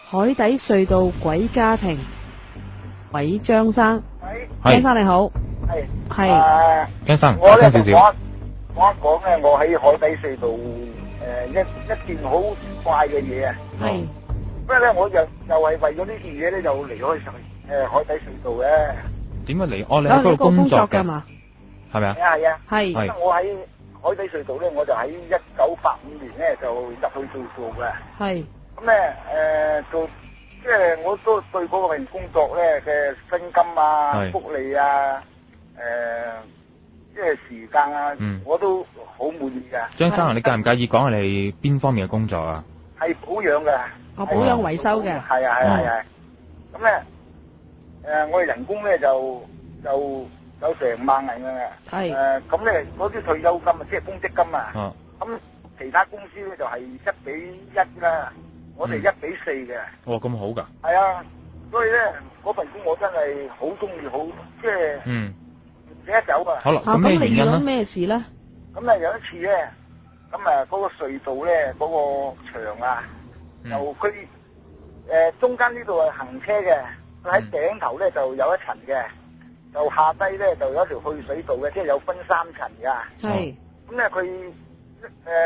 海底隧道鬼家庭，喂，張生，係張生你好，係張生，我咧大聲少少。講一講咧，我喺海底隧道一件好怪嘅嘢啊！係不過咧，我又係為咗呢件嘢咧，就離開海底隧道嘅。點解嚟？哦，你喺嗰度你個工作作嘅，㗎嘛？係咪啊？係啊。係係我喺海底隧道咧，我就喺1985年咧就入去做嘅。係咁咧做，即係我都對嗰份工作咧嘅薪金啊、係福利啊、即係時間啊，我都好滿意㗎。張生啊，你介唔介意講下你邊方面嘅工作啊？係保養嘅。我保養維修嘅，係啊。咁咧我哋人工咧就有成萬銀嘅。係咁咧嗰啲退休金啊，即係公積金啊。啊，咁其他公司咧就係1:1啦，我哋1:4嘅。哦，咁好㗎。係啊，所以咧嗰份工我真係好中意，好即係唔捨得走啊。好啦，啊咁咩咁你遇到原因咧？咩事咧？咁啊有一次咧，咁嗰個隧道咧嗰個牆啊，就佢中間呢度係行車嘅，佢喺頂頭咧就有一層嘅，就下低咧就有一條去水道嘅，即係有分3層㗎。係咁咧佢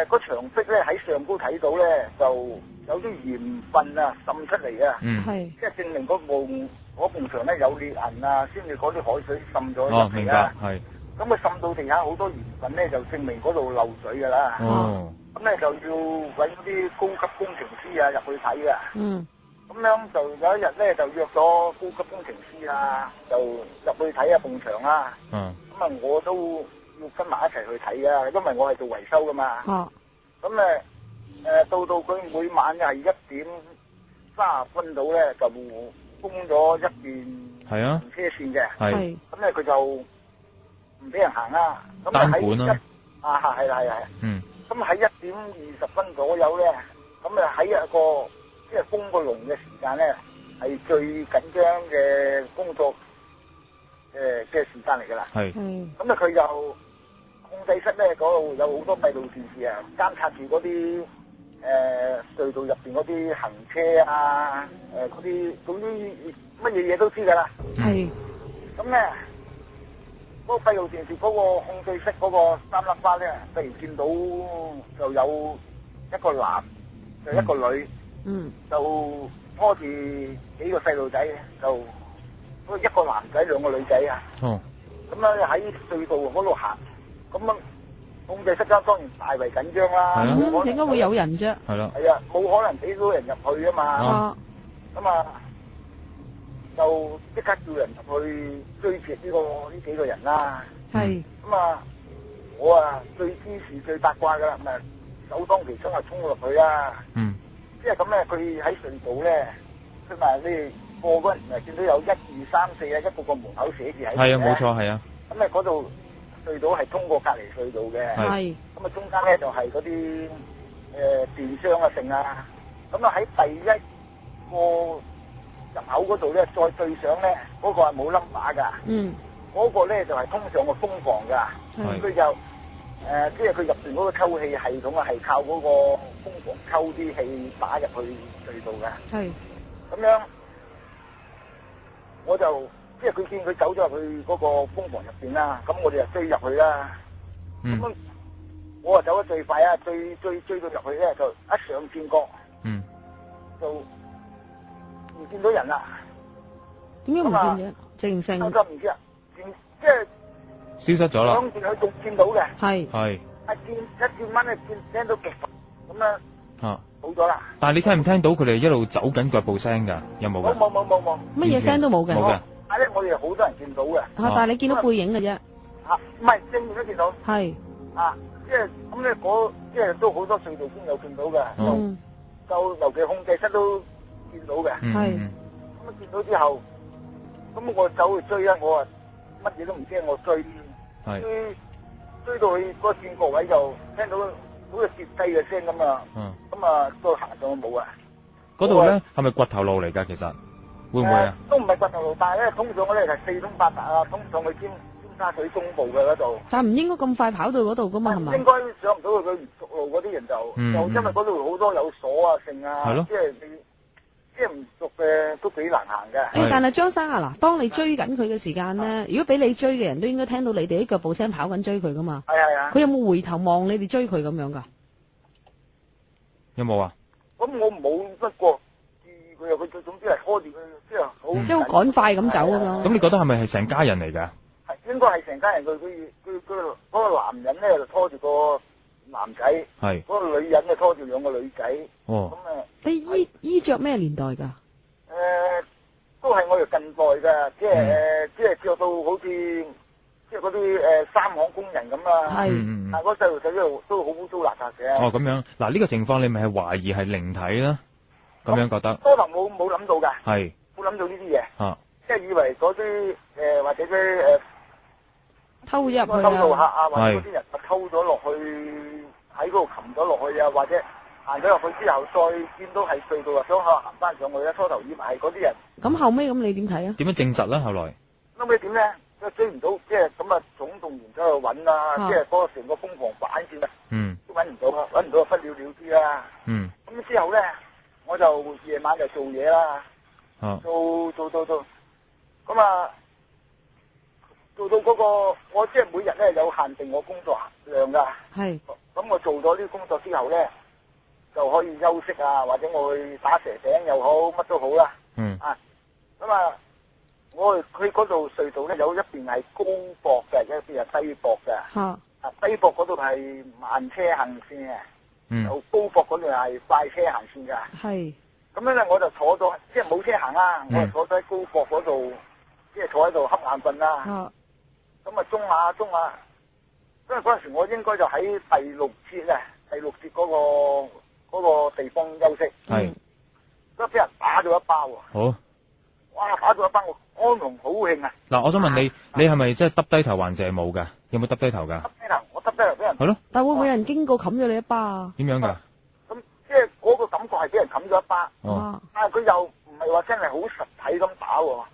個牆壁咧喺上高睇到咧，就有啲鹽分啊滲出嚟啊，係即係證明嗰埲牆咧有裂痕啊，先至嗰啲海水滲咗哦，明白，入嚟啊。係。咁佢滲到地下好多鹽分咧，就證明嗰度漏水㗎啦。哦，咁咧就要揾嗰啲高級工程師啊入去睇㗎。嗯咁樣就有一日咧就約咗高級工程師啊，就入去睇下埲牆啦。嗯，咁啊我都要跟埋一齊去睇㗎，因為我係做維修㗎嘛。哦咁到佢每晚係1:30到咧就封咗一邊係啊行車線嘅。係。係咁咧佢就唔俾人行啦。咁單管啦。係啦。嗯。咁喺1:20左右咧，咁喺一個即係封個籠嘅時間咧，係最緊張嘅工作嘅時間嚟㗎啦。係。咁咧佢就控制室咧嗰度有好多閉路電視啊，監察住嗰啲隧道入邊嗰啲行車啊，嗰啲總之乜嘢嘢都知㗎啦。係咁咧嗰個閉路電視嗰個控制室嗰個3粒花咧，突然見到就有一個男就一個女，就拖住幾個細路仔，就一個男仔兩個女仔啊。哦。咁咧喺隧道嗰度行，咁啊控制室當然大為緊張啦。係啊。點解會有人啫？係啦。係啊，冇可能俾到人入去啊嘛。啊咁啊，就即刻叫人入去追截呢幾個人啦。係咁啊，我啊最知事最八卦噶啦，咪首當其衝啊衝落去啦。即係咁咧，佢喺隧道咧，佢話你過嗰陣時見到有1、2、3、4啊，一個門口寫住喺度嘅。係啊，冇錯，係啊。咁咧嗰度隧道係通過隔離隧道嘅。係咁啊，中間咧就係嗰啲電箱啊、剩啊。咁啊喺第一個入口嗰度咧，再對上咧，嗰個係冇 number 㗎。嗰個咧就係通上個風房㗎。佢就即係佢入邊嗰個抽氣系統啊，係靠嗰個風房抽啲氣打入去隧道嘅。係咁樣，我就即係佢見佢走咗入去嗰個風房入邊啦，咁我哋就追入去啦。咁我啊走得最快啊，追到入去咧，就一上轉角，就唔見到人啦。點解唔見嘅？正正我就唔知啊，即係消失咗啦。兩邊佢仲見到嘅。係一轉彎咧，聽到極咁樣。冇咗啦。但係你聽唔聽到佢哋一路走緊腳步聲㗎？有冇㗎？冇。乜嘢聲都冇嘅。冇嘅。但係咧，我哋好多人見到嘅。但係你見到背影嘅啫。唔係正面都見到。係。即係咁咧，即係都好多隧道先有見到嘅。就尤其控制室都見到嘅。係。咁啊見到之後，咁我走去追啊！我啊乜嘢都唔知，我追到去嗰轉角位就聽到好似跌低嘅聲咁啊！咁啊都行上去冇啊！嗰度咧係咪掘頭路嚟㗎？其實會唔會啊？都唔係掘頭路，但係咧通上嗰咧係四通八達啊，通上去尖沙咀中部嘅嗰度。但係唔應該咁快跑到嗰度噶嘛？係咪？應該上唔到去佢唔熟路嗰啲人就因為嗰度好多有鎖啊、剩啊，即係你即係唔熟嘅都幾難行嘅。但係張生啊，嗱，當你追緊佢嘅時間咧，如果俾你追嘅人都應該聽到你哋啲腳步聲跑緊追佢噶嘛。係啊。佢有冇回頭望你哋追佢咁樣噶？有冇啊？咁我冇不過佢又佢總之係拖住佢，即係好即係好趕快咁走咁樣。咁你覺得係咪係成家人嚟㗎？係應該係成家人，佢嗰個男人咧就拖住個男仔，係嗰個女人就拖住兩個女仔。哦。咁你衣着咩年代㗎？都係我哋近代㗎，即係着到好似即係嗰啲三行工人咁啊。係。但係嗰細路仔都好污糟邋遢嘅。哦，咁樣嗱，呢個情況你咪係懷疑係靈體啦？咁樣覺得？多頭冇諗到㗎。係。冇諗到呢啲嘢。啊。即係以為嗰啲或者啲偷入去偷渡客啊，或者係嗰啲人偷咗落去喺嗰度擒咗落去啊，或者行咗入去之後再見到係隧道啊，想行翻上去咧，初頭以為係嗰啲人。咁後尾咁你點睇啊？點樣證實咧？後來？後尾點咧？追唔到，即係咁啊，總動員咗去揾啦，即係嗰個成個瘋狂版線啊，都揾唔到啊，揾唔到啊，不了了之啦。咁之後咧，我就夜晚就做嘢啦，做，咁啊，做到嗰個我即係每日咧有限定我工作量噶。係。咁我做咗呢啲工作之後咧，就可以休息啊，或者我去打蛇餅又好，乜都好啦。咁啊。佢嗰度隧道咧有一邊係高駁嘅，一邊係低駁嘅。低駁嗰度係慢車行線嘅，有高駁嗰度係快車行線㗎。係。咁樣咧我就坐咗，即係冇車行啦，我就坐咗喺高駁嗰度，即係坐喺度瞌眼瞓啦。咁啊中下，因為嗰陣時我應該就喺第六節嗰個地方休息。係。都俾人打咗一包喎。好。哇！打咗一包我。安龍好興啊！嗱，我想問你，你係咪即係耷低頭還是冇㗎？有冇耷低頭㗎？耷低頭，我耷低頭俾人。係咯。但會唔會有人經過冚咗你一巴啊？點樣㗎？咁即係嗰個感覺係俾人冚咗一巴。哦。但係佢又唔係話真係好實體咁打喎。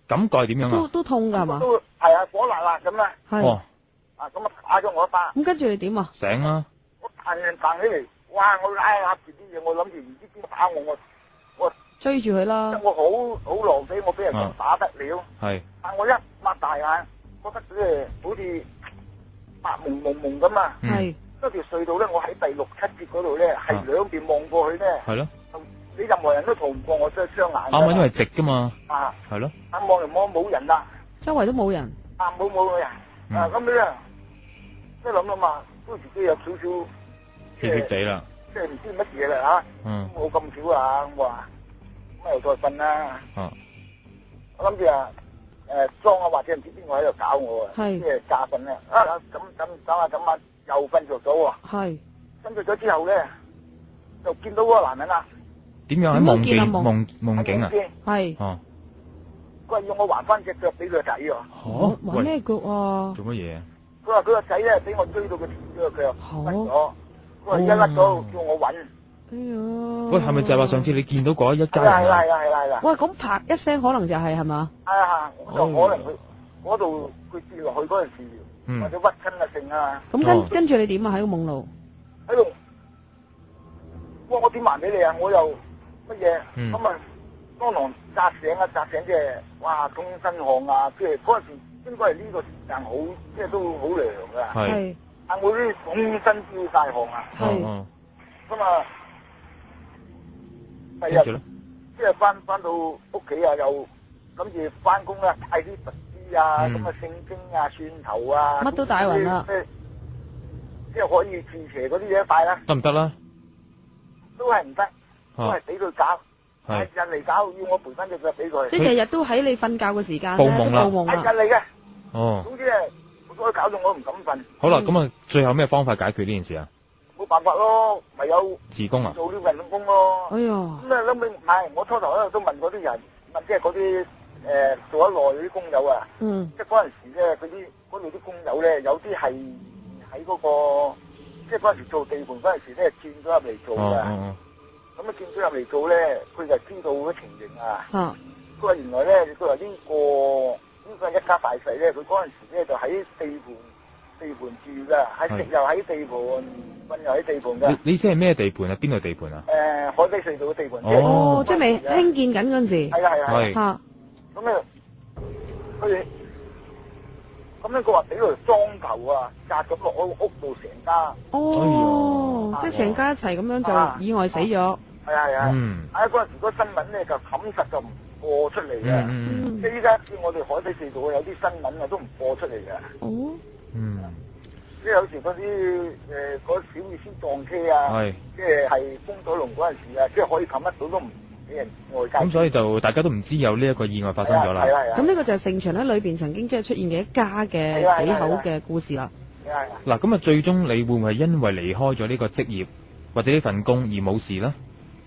感覺係點樣啊？都痛㗎係嘛？都係啊，火辣辣咁啦。係。哦。啊，咁啊打咗我一巴。咁跟住你點啊？醒啦！我彈起嚟，哇！我拉住啲嘢，我諗住唔知邊個打我。追住佢啦！我好狼狽，我俾人打得了。係。但我一擘大眼，覺得好似白蒙蒙咁啊！係。嗰條隧道咧，我喺第6、7節嗰度咧，係兩邊望過去咧。係咯。你任何人都逃唔過我雙眼。啱啊，因為直噶嘛。啊。係咯。但望嚟望冇人啦。周圍都冇人。啊，冇人。咁你啊，即係諗嘛，都自己有少少血血地啦。即係唔知乜嘢啦嚇。冇咁少啊咁話。咁又再瞓啦。我諗住裝啊，或者唔知邊個喺度搞我啊，即係詐瞓咧。咁又瞓着咗喎。係。瞓着咗之後咧，就見到嗰個男人啦。點樣喺夢境啊？係。佢話要我還翻隻腳俾佢個仔喎。還咩腳啊？做乜嘢？佢話佢個仔咧俾我追到佢斷咗個腳，甩咗。佢話一甩咗叫我揾。哎呀！喂，係咪就係話上次你見到嗰一家人啊？係啦。喂，咁啪一聲可能就係嘛？就可能佢嗰度佢跌落去嗰陣時，或者屈親啊剩啊。咁跟住你點啊？喺個夢路喺度，我點還俾你啊？我又乜嘢？咁啊，當堂扎醒即係哇，通身汗啊！即係嗰陣時應該係呢個時間好，即係都好涼噶。係。但我啲通身飆晒汗啊！係。咁啊。第日即係翻到屋企啊，又諗住翻工啦，帶啲佛珠啊，咁啊聖經啊、蒜頭啊，乜都帶勻啦。即係可以治邪嗰啲嘢帶啦。得唔得啦？都係唔得，都係俾佢搞。係日嚟搞，要我賠翻隻腳俾佢。即係日日都喺你瞓覺嘅時間報夢啦。係日嚟嘅。哦。總之係，我搞到我唔敢瞓。好啦，咁啊，最後咩方法解決呢件事啊？冇辦法咯，唯有辭工啊，做呢份工咯。哎呀，咁啊，諗起唔係，我初頭喺度都問嗰啲人，問即係嗰啲做得耐嗰啲工友啊。即係嗰陣時咧，嗰度啲工友咧，有啲係喺嗰個，即係嗰陣時做地盤嗰陣時咧，轉咗入嚟做㗎。咁啊，轉咗入嚟做咧，佢就知道嗰情形啊。佢話原來咧，佢話呢個一家大細咧，佢嗰陣時咧就喺地盤住㗎，喺食又喺地盤。運油喺地盤㗎。你知係咩地盤啊？邊個地盤啊？海底隧道嘅地盤。哦，即係未興建緊嗰陣時。係啊係啊。係。嚇。咁咧，佢話俾佢裝頭啊，壓咗落屋度成家。哦，即係成家一齊咁樣就意外死咗。係啊係啊。嗰陣時嗰新聞咧就冚實就唔播出嚟嘅。即係依家見我哋海底隧道有啲新聞啊都唔播出嚟嘅。哦。即係有時嗰啲嗰小意思撞車啊，即係風火龍嗰陣時啊，即係可以冚得到都唔俾人外界。咁所以就大家都唔知有呢一個意外發生咗啦。咁呢個就係盛傳喺裏邊曾經即係出現嘅一家嘅幾口嘅故事啦。嗱，咁啊最終你會唔會係因為離開咗呢個職業或者呢份工而冇事咧？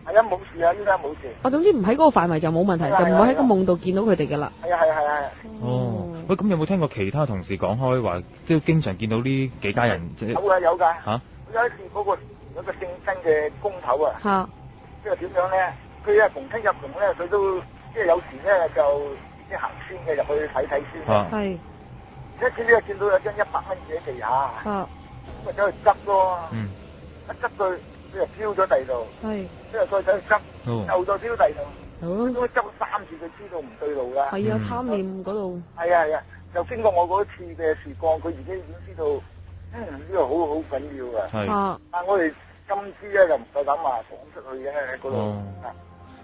係啊，冇事啊，依家冇事。總之唔喺嗰個範圍就冇問題，就唔會喺個夢度見到佢哋噶啦。係啊。哦，喂，咁有冇聽過其他同事講開話，都經常見到呢幾家人？有㗎有㗎。嚇！有一次嗰個有個姓曾嘅工頭啊。嚇！即係點樣咧？佢逢親入營咧，佢都即係有時咧就即係行先嘅入去睇睇先。係。一次咧見到有張100蚊紙喺地下。咁咪走去執咯。一執佢就飄咗第度。係。之後再走去執，又再飄第度。咁執3次，佢知道唔對路啦。係啊，貪念嗰度。係啊，就經過我嗰次嘅事況，佢自己已經知道，呢個好緊要啊。係。但我哋今次咧就唔夠膽話講出去嘅喺嗰度。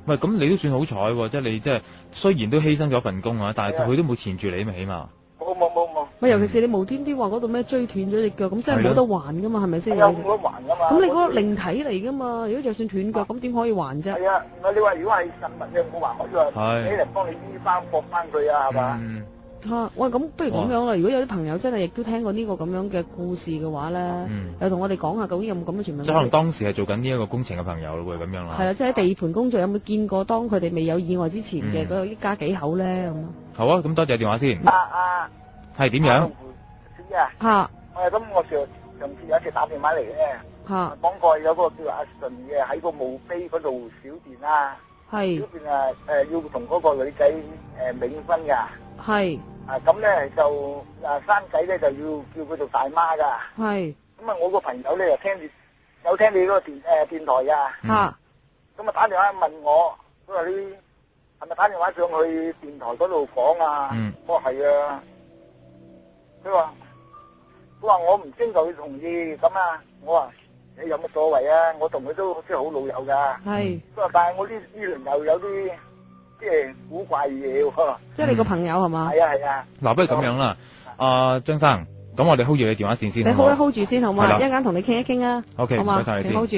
唔係，咁你都算好彩喎，即係你即係雖然都犧牲咗份工啊，但係佢都冇纏住你嘛，起碼。冇。咪尤其是你無端端話嗰度咩追斷咗隻腳，咁真係冇得還噶嘛，係咪先？有冇得還噶嘛？咁你嗰個靈體嚟噶嘛？如果就算斷腳，咁點可以還啫？係啊，你話如果係實物嘅冇還，我就話俾人幫你醫翻駁翻佢啊，係嘛？喂，咁不如咁樣啦。如果有啲朋友真係亦都聽過呢個咁樣嘅故事嘅話咧，又同我哋講下究竟有冇咁嘅傳聞？即係可能當時係做緊呢一個工程嘅朋友會咁樣啦。係啦，即係喺地盤工作，有冇見過當佢哋未有意外之前嘅嗰一家幾口咧？咁好啊，咁多謝電話先。係點樣？咁我上次有一次打電話嚟咧，講過有個叫阿順嘅喺個墓碑嗰度小便啊，小便要同嗰個女仔冥婚噶，咁咧就生仔咧就要叫佢做大媽噶，咁我個朋友咧又有聽你嗰個電台噶，咁打電話問我，佢話你係咪打電話上去電台嗰度講啊？我話係啊，佢話我唔徵求佢同意咁啊，我話你有乜所謂啊？我同佢都即係好老友噶。佢話但係我呢輪又有啲即係古怪嘢喎。即係你個朋友係嘛？係啊。嗱，不如咁樣啦，阿張生，咁我哋 hold 住你電話線先。你 hold 住先好嘛？一陣間同你傾一傾啊。OK，唔該晒你先。hold 住。